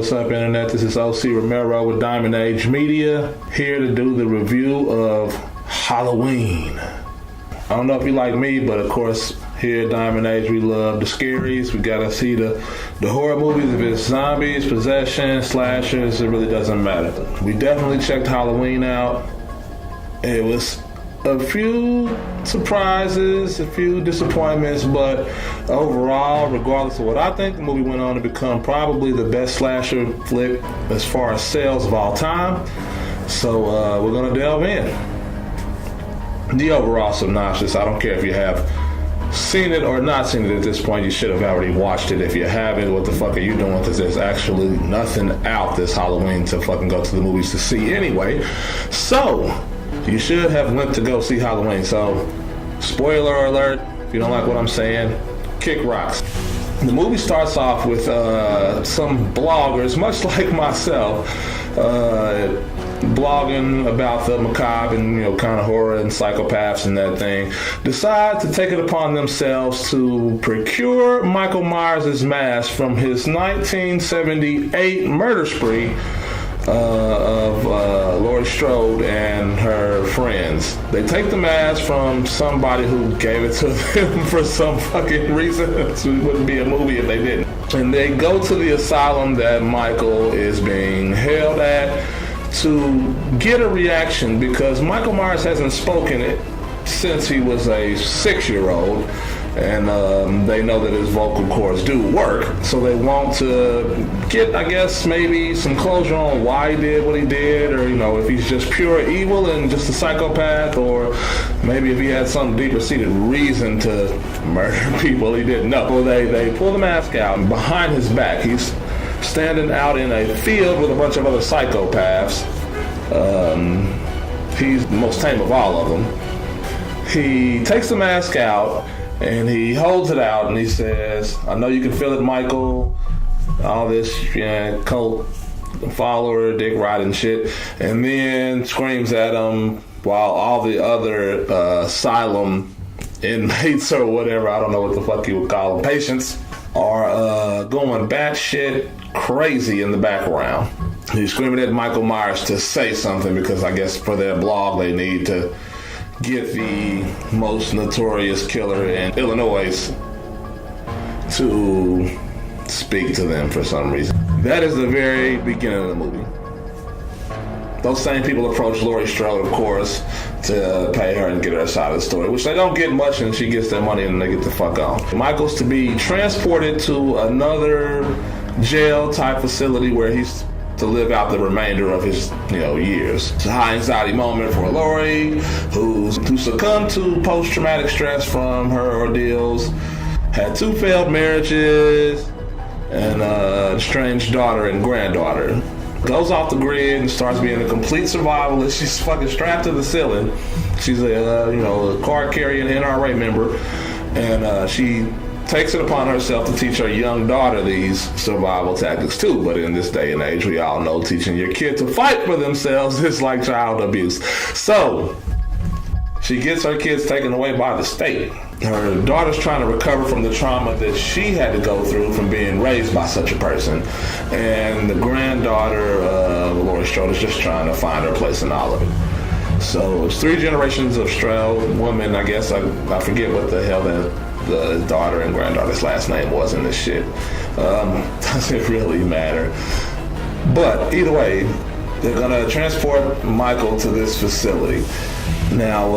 what's up, Internet? This is OC Romero with Diamond Age Media, here to do the review of Halloween. I don't know if you like me, but of course, here at Diamond Age, we love the scaries. We gotta see the horror movies. If it's zombies, possession, slashers, it really doesn't matter. We definitely checked Halloween out. It was a few surprises, a few disappointments, but overall, regardless of what I think, the movie went on to become probably the best slasher flick as far as sales of all time. So we're gonna delve in. The overall synopsis, I don't care if you have seen it or not seen it at this point, you should have already watched it. If you haven't, what the fuck are you doing? Because there's actually nothing out this Halloween to fucking go to the movies to see anyway. So you should have went to go see Halloween. So, spoiler alert, if you don't like what I'm saying, kick rocks. The movie starts off with some bloggers, much like myself, blogging about the macabre and, kind of horror and psychopaths and that thing, decide to take it upon themselves to procure Michael Myers' mask from his 1978 murder spree of Laurie Strode and her friends. They take the mask from somebody who gave it to them for some fucking reason. It wouldn't be a movie if they didn't. And they go to the asylum that Michael is being held at to get a reaction, because Michael Myers hasn't spoken it since he was a 6-year-old, and they know that his vocal cords do work, so they want to get, I guess, maybe some closure on why he did what he did, or if he's just pure evil and just a psychopath, or maybe if he had some deeper seated reason to murder people he didn't know. Well, they pull the mask out, and behind his back he's standing out in a field with a bunch of other psychopaths. He's the most tame of all of them. He takes the mask out and he holds it out and he says, "I know you can feel it, Michael." All this cult follower, dick riding shit. And then screams at him while all the other asylum inmates or whatever, I don't know what the fuck you would call them, patients, are going batshit crazy in the background. He's screaming at Michael Myers to say something, because I guess for their blog they need to get the most notorious killer in Illinois to speak to them for some reason. That is the very beginning of the movie. Those same people approach Laurie Strode, of course, to pay her and get her side of the story, which they don't get much, and she gets their money and they get the fuck on. Michael's to be transported to another jail-type facility where he's to live out the remainder of his, years. It's a high anxiety moment for Laurie, who succumbed to post-traumatic stress from her ordeals, had 2 failed marriages, and a estranged daughter and granddaughter. Goes off the grid and starts being a complete survivalist. She's fucking strapped to the ceiling. She's a card-carrying NRA member, and she takes it upon herself to teach her young daughter these survival tactics too. But in this day and age, we all know teaching your kid to fight for themselves is like child abuse. So she gets her kids taken away by the state. Her daughter's trying to recover from the trauma that she had to go through from being raised by such a person. And the granddaughter, Laurie Strode, is just trying to find her place in all of it. So it's 3 generations of Strode women, I guess. I forget what the hell the daughter and granddaughter's last name was in this shit. Doesn't really matter. But either way, they're gonna transport Michael to this facility. Now,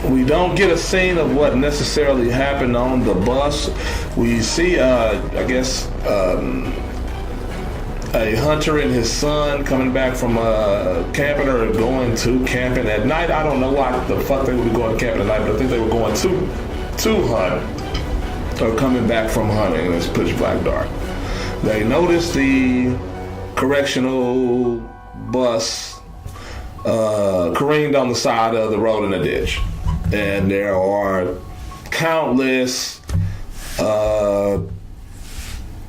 we don't get a scene of what necessarily happened on the bus. We see, a hunter and his son coming back from camping or going to camping at night. I don't know why the fuck they would be going camping at night, but I think they were going to hunt or coming back from hunting, and it's pitch black dark. They notice the correctional bus careened on the side of the road in a ditch, and there are countless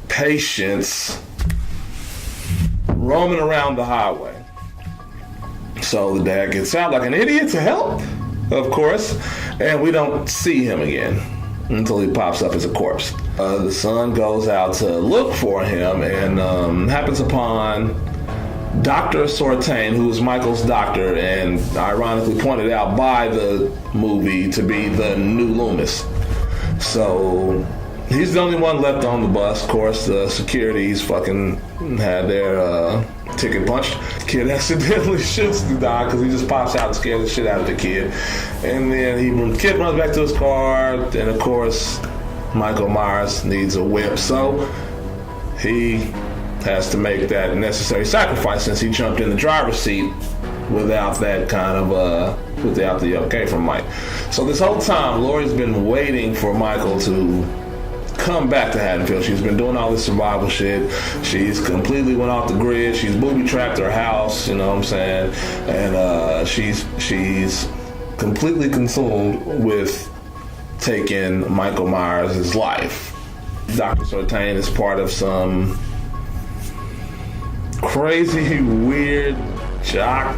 patients roaming around the highway. So the dad gets out like an idiot to help, of course, and we don't see him again until he pops up as a corpse. The son goes out to look for him and happens upon Dr. Sortain, who is Michael's doctor, and ironically pointed out by the movie to be the new Loomis. So he's the only one left on the bus. Of course, the securities fucking had their ticket punched. The kid accidentally shoots the doc because he just pops out and scares the shit out of the kid. And then the kid runs back to his car, and of course, Michael Myers needs a whip. So he has to make that necessary sacrifice since he jumped in the driver's seat without that kind of without the okay from Mike. So this whole time, Laurie's been waiting for Michael to come back to Haddonfield. She's been doing all this survival shit. She's completely went off the grid. She's booby-trapped her house, you know what I'm saying? And she's completely consumed with taking Michael Myers' life. Dr. Sortain is part of some crazy, weird, jock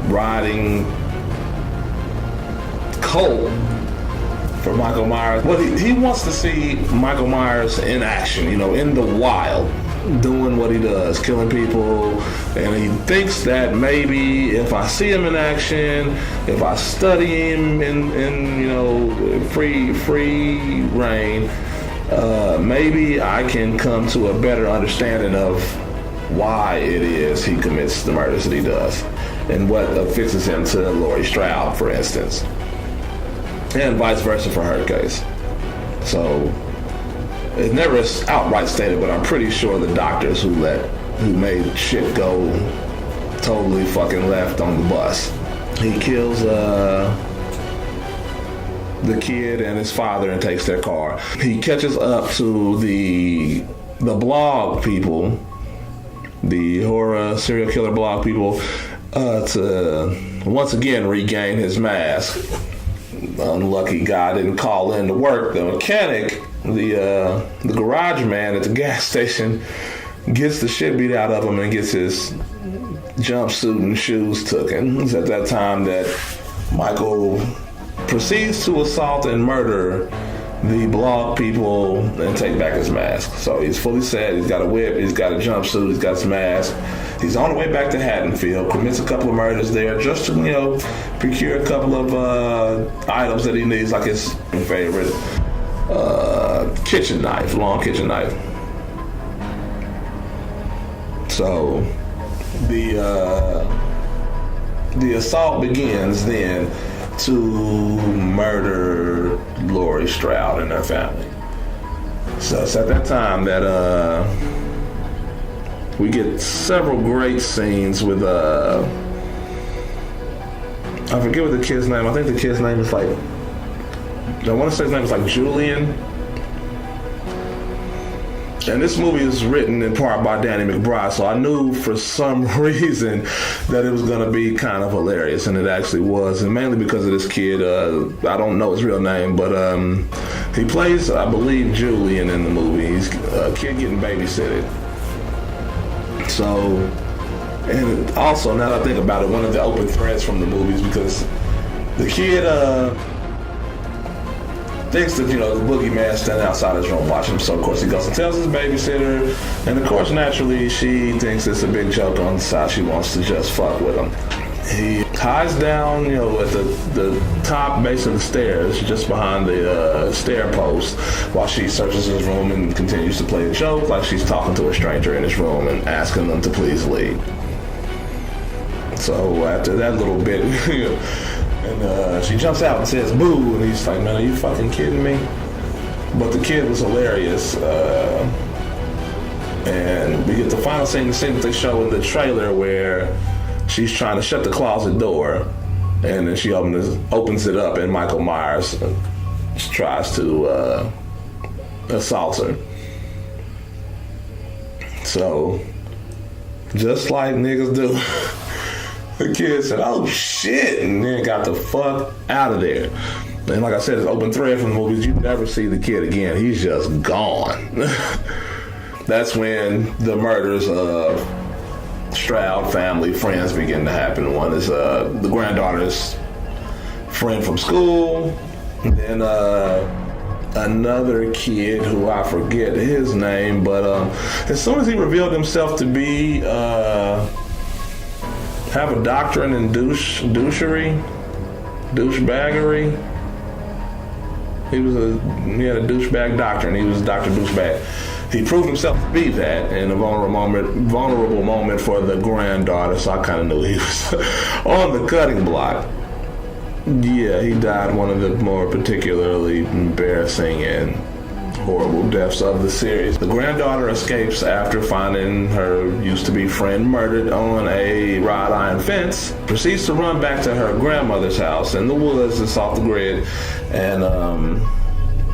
riding cult for Michael Myers. But he wants to see Michael Myers in action, you know, in the wild, doing what he does, killing people. And he thinks that maybe if I see him in action, if I study him in you know, free reign, maybe I can come to a better understanding of why it is he commits the murders that he does and what affixes him to Laurie Strode, for instance, and vice versa for her case. So it's never outright stated, but I'm pretty sure the doctors who made shit go totally fucking left on the bus. He kills the kid and his father and takes their car. He catches up to the blog people, the horror serial killer blog people, to once again regain his mask. The unlucky guy didn't call in to work. The mechanic, the garage man at the gas station, gets the shit beat out of him and gets his jumpsuit and shoes taken. It's at that time that Michael proceeds to assault and murder the blog people and take back his mask. So he's fully set, he's got a whip, he's got a jumpsuit, he's got his mask. He's on the way back to Haddonfield, commits a couple of murders there just to, you know, procure a couple of items that he needs, like his favorite kitchen knife, long kitchen knife. So the assault begins then to murder Laurie Strode and her family. So it's at that time that we get several great scenes with I forget what the kid's name. I think the kid's name is like, I want to say his name is like Julian. And this movie is written in part by Danny McBride, so I knew for some reason that it was going to be kind of hilarious, and it actually was, and mainly because of this kid. I don't know his real name, but he plays, I believe, Julian in the movie. He's a kid getting babysitted. So, and also, now that I think about it, one of the open threads from the movies, because the kid thinks that, you know, the boogeyman's standing outside his room watching him. So, of course, he goes and tells his babysitter. And, of course, naturally, she thinks it's a big joke on the side. She wants to just fuck with him. He hides down, you know, at the top base of the stairs, just behind the stair post, while she searches his room and continues to play a joke like she's talking to a stranger in his room and asking them to please leave. So, after that little bit, you know, and she jumps out and says, "Boo!" And he's like, "Man, are you fucking kidding me?" But the kid was hilarious. And we get the final scene, the scene that they show in the trailer where she's trying to shut the closet door, and then she opens it up, and Michael Myers tries to assault her. So, just like niggas do. The kid said, "Oh shit," and then got the fuck out of there. And like I said, it's open thread from the movies. You never see the kid again. He's just gone. That's when the murders of Strode family friends begin to happen. One is the granddaughter's friend from school. And then another kid who I forget his name, but as soon as he revealed himself to be have a doctorate in douchebaggery, he had a douchebag doctrine. He was Dr. Douchebag. He proved himself to be that in a vulnerable moment for the granddaughter, so I kind of knew he was on the cutting block. Yeah, he died one of the more particularly embarrassing and horrible deaths of the series. The granddaughter escapes after finding her used-to-be friend murdered on a wrought iron fence, proceeds to run back to her grandmother's house in the woods that's off the grid, and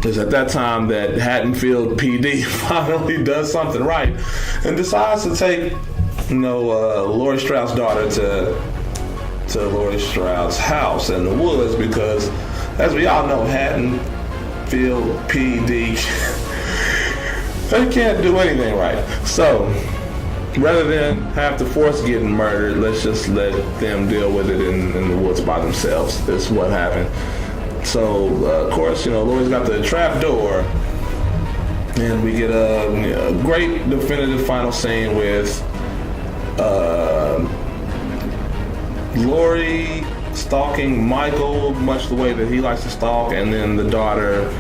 it's at that time that Haddonfield PD finally does something right and decides to take, Laurie Stroud's daughter to Laurie Stroud's house in the woods because, as we all know, Haddonfield PD, they can't do anything right. So, rather than have to force getting murdered, let's just let them deal with it in the woods by themselves. That's what happened. So, of course, Laurie's got the trap door, and we get a great definitive final scene with Laurie stalking Michael much the way that he likes to stalk, and then the daughter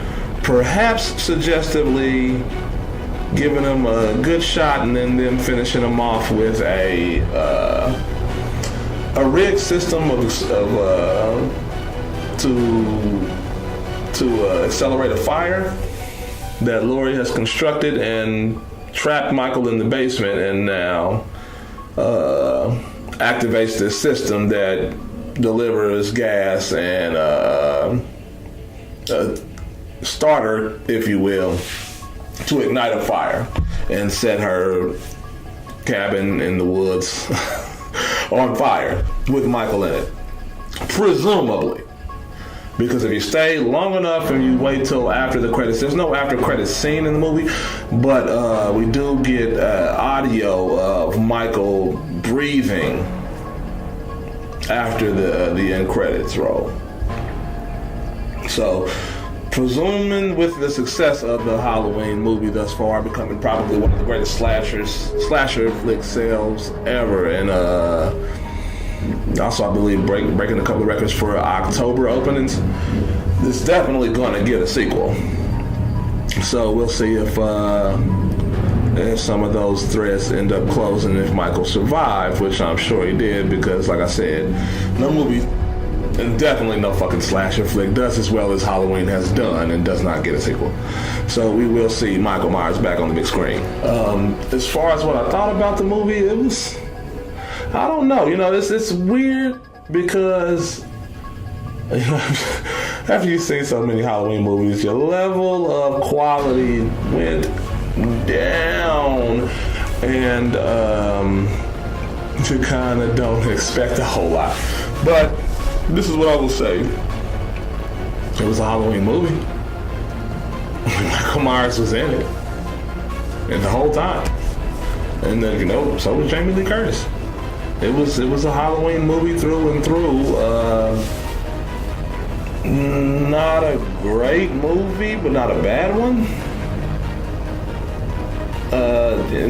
perhaps suggestively giving him a good shot and then them finishing him off with a rigged system to accelerate a fire that Laurie has constructed and trapped Michael in the basement, and now activates this system that delivers gas and a starter, if you will, to ignite a fire and set her cabin in the woods on fire with Michael in it. Presumably. Because if you stay long enough and you wait till after the credits, there's no after credits scene in the movie, but we do get audio of Michael breathing after the end credits roll. So, presuming with the success of the Halloween movie thus far, becoming probably one of the greatest slasher flick sales ever, and also I believe breaking a couple of records for October openings, it's definitely going to get a sequel. So we'll see if some of those threads end up closing, if Michael survived, which I'm sure he did, because like I said, no movie, and definitely no fucking slasher flick, does as well as Halloween has done and does not get a sequel. So we will see Michael Myers back on the big screen. As far as what I thought about the movie, it was, I don't know, it's weird because after you've seen so many Halloween movies, your level of quality went down, and you kind of don't expect a whole lot. But this is what I will say. It was a Halloween movie. Michael Myers was in it. And the whole time. And then, so was Jamie Lee Curtis. It was a Halloween movie through and through. Not a great movie, but not a bad one.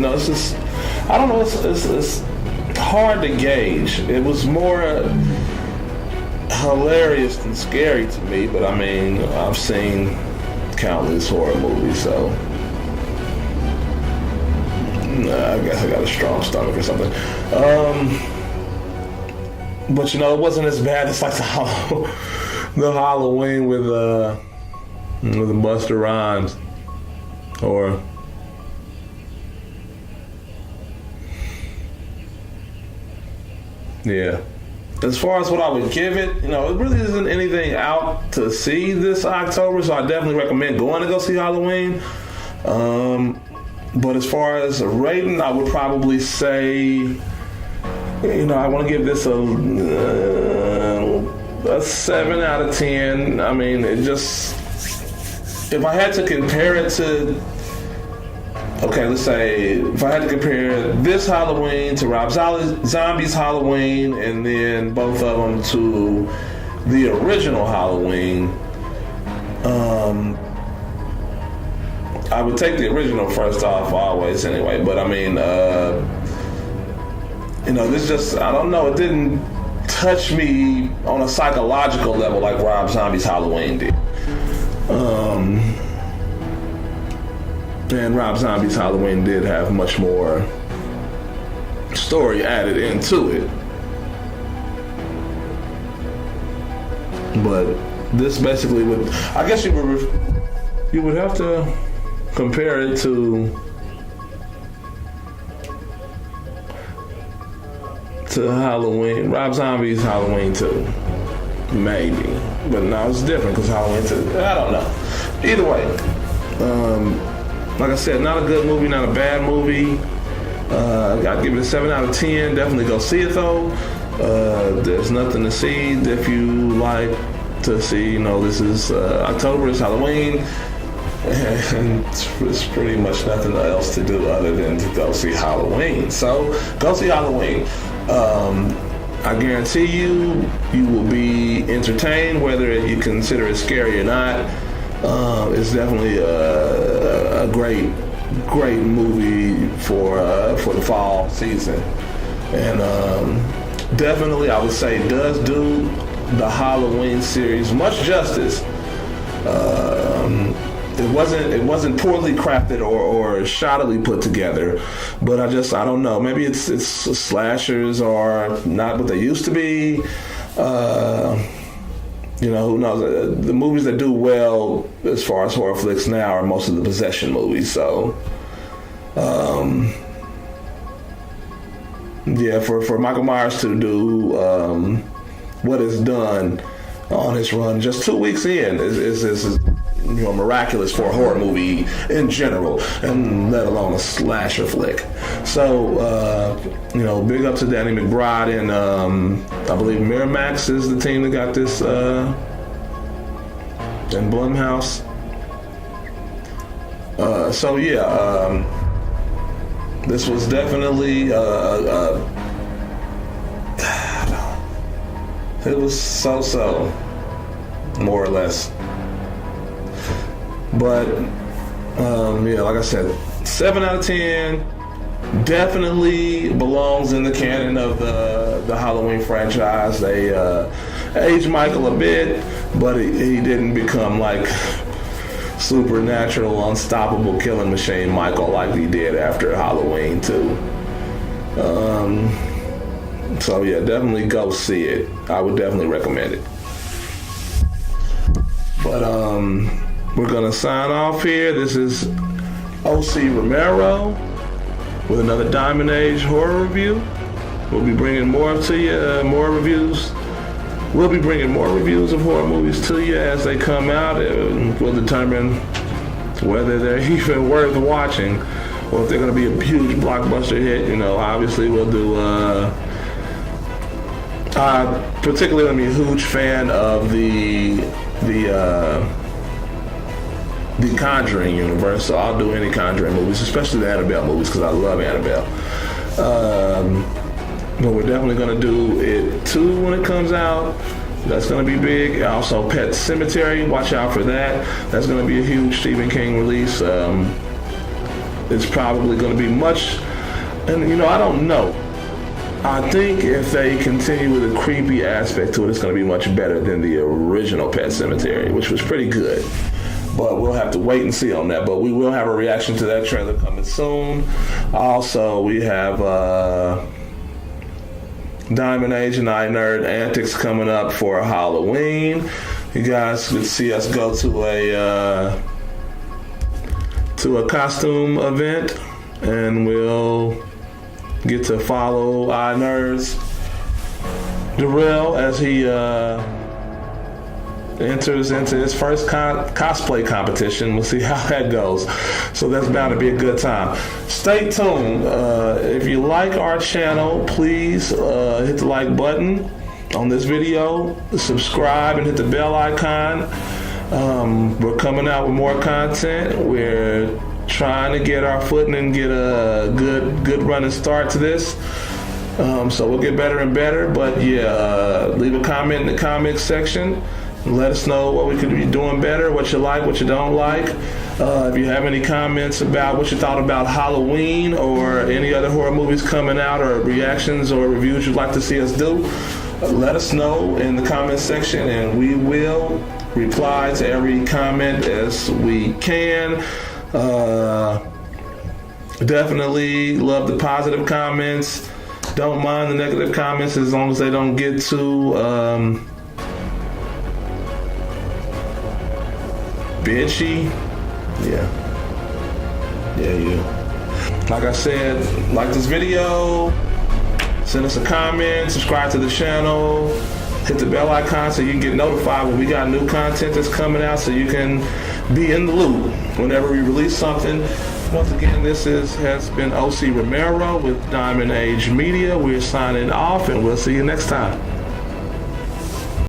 It's just, I don't know, it's hard to gauge. It was more hilarious than scary to me, but I mean, I've seen countless horror movies, so I guess I got a strong stomach or something. But it wasn't as bad as like the Halloween with Busta Rhymes, or yeah. As far as what I would give it, it really isn't anything out to see this October, so I definitely recommend going to go see Halloween. But as far as a rating, I would probably say, I want to give this a 7 out of 10. I mean, if I had to compare it to, let's say, if I had to compare this Halloween to Rob Zombie's Halloween, and then both of them to the original Halloween, I would take the original first off always anyway. But I mean, this just, I don't know, it didn't touch me on a psychological level like Rob Zombie's Halloween did. And Rob Zombie's Halloween did have much more story added into it. But this basically would, I guess you would have to compare it to Halloween, Rob Zombie's Halloween 2, maybe. But no, it's different because Halloween 2, I don't know. Either way, like I said, not a good movie, not a bad movie. I'd give it a 7 out of 10. Definitely go see it though. There's nothing to see if you like to see. This is October, it's Halloween, and it's pretty much nothing else to do other than to go see Halloween. So go see Halloween. I guarantee you will be entertained, whether you consider it scary or not. It's definitely a great movie for the fall season, and definitely I would say does do the Halloween series much justice. It wasn't poorly crafted or shoddily put together, but I don't know. Maybe it's slashers are not what they used to be. Who knows? The movies that do well as far as horror flicks now are most of the possession movies. So, for Michael Myers to do what is done on his run just 2 weeks in is miraculous for a horror movie in general, and let alone a slasher flick. So, big up to Danny McBride, and I believe Miramax is the team that got this, and Blumhouse. This was definitely it was so, more or less. But, like I said, 7 out of 10 definitely belongs in the canon of the Halloween franchise. They aged Michael a bit, but he didn't become like supernatural, unstoppable killing machine Michael like he did after Halloween 2. Definitely go see it. I would definitely recommend it. But, we're going to sign off here. This is O.C. Romero with another Diamond Age horror review. We'll be bringing more to you, more reviews. We'll be bringing more reviews of horror movies to you as they come out. We'll determine whether they're even worth watching or if they're going to be a huge blockbuster hit. Obviously we'll do... particularly, I'm a huge fan of the Conjuring universe, so I'll do any Conjuring movies, especially the Annabelle movies, because I love Annabelle. But we're definitely going to do it too when it comes out. That's going to be big. Also, Pet Sematary, watch out for that. That's going to be a huge Stephen King release. It's probably going to be much, and I don't know. I think if they continue with a creepy aspect to it, it's going to be much better than the original Pet Sematary, which was pretty good. But we'll have to wait and see on that. But we will have a reaction to that trailer coming soon. Also, we have Diamond Age and I Nerd Antics coming up for Halloween. You guys could see us go to a costume event, and we'll get to follow I Nerds Darrell as he enters into his first cosplay competition. We'll see how that goes. So that's bound to be a good time. Stay tuned. If you like our channel, please hit the like button on this video, subscribe, and hit the bell icon. We're coming out with more content. We're trying to get our footing and get a good running start to this. So we'll get better and better. But leave a comment in the comments section. Let us know what we could be doing better, what you like, what you don't like. If you have any comments about what you thought about Halloween or any other horror movies coming out, or reactions or reviews you'd like to see us do, let us know in the comment section, and we will reply to every comment as we can. Definitely love the positive comments. Don't mind the negative comments as long as they don't get too bitchy. Yeah. Like I said, like this video, send us a comment, subscribe to the channel, hit the bell icon so you can get notified when we got new content that's coming out, so you can be in the loop whenever we release something. Once again, this has been OC Romero with Diamond Age Media. We're signing off, and we'll see you next time.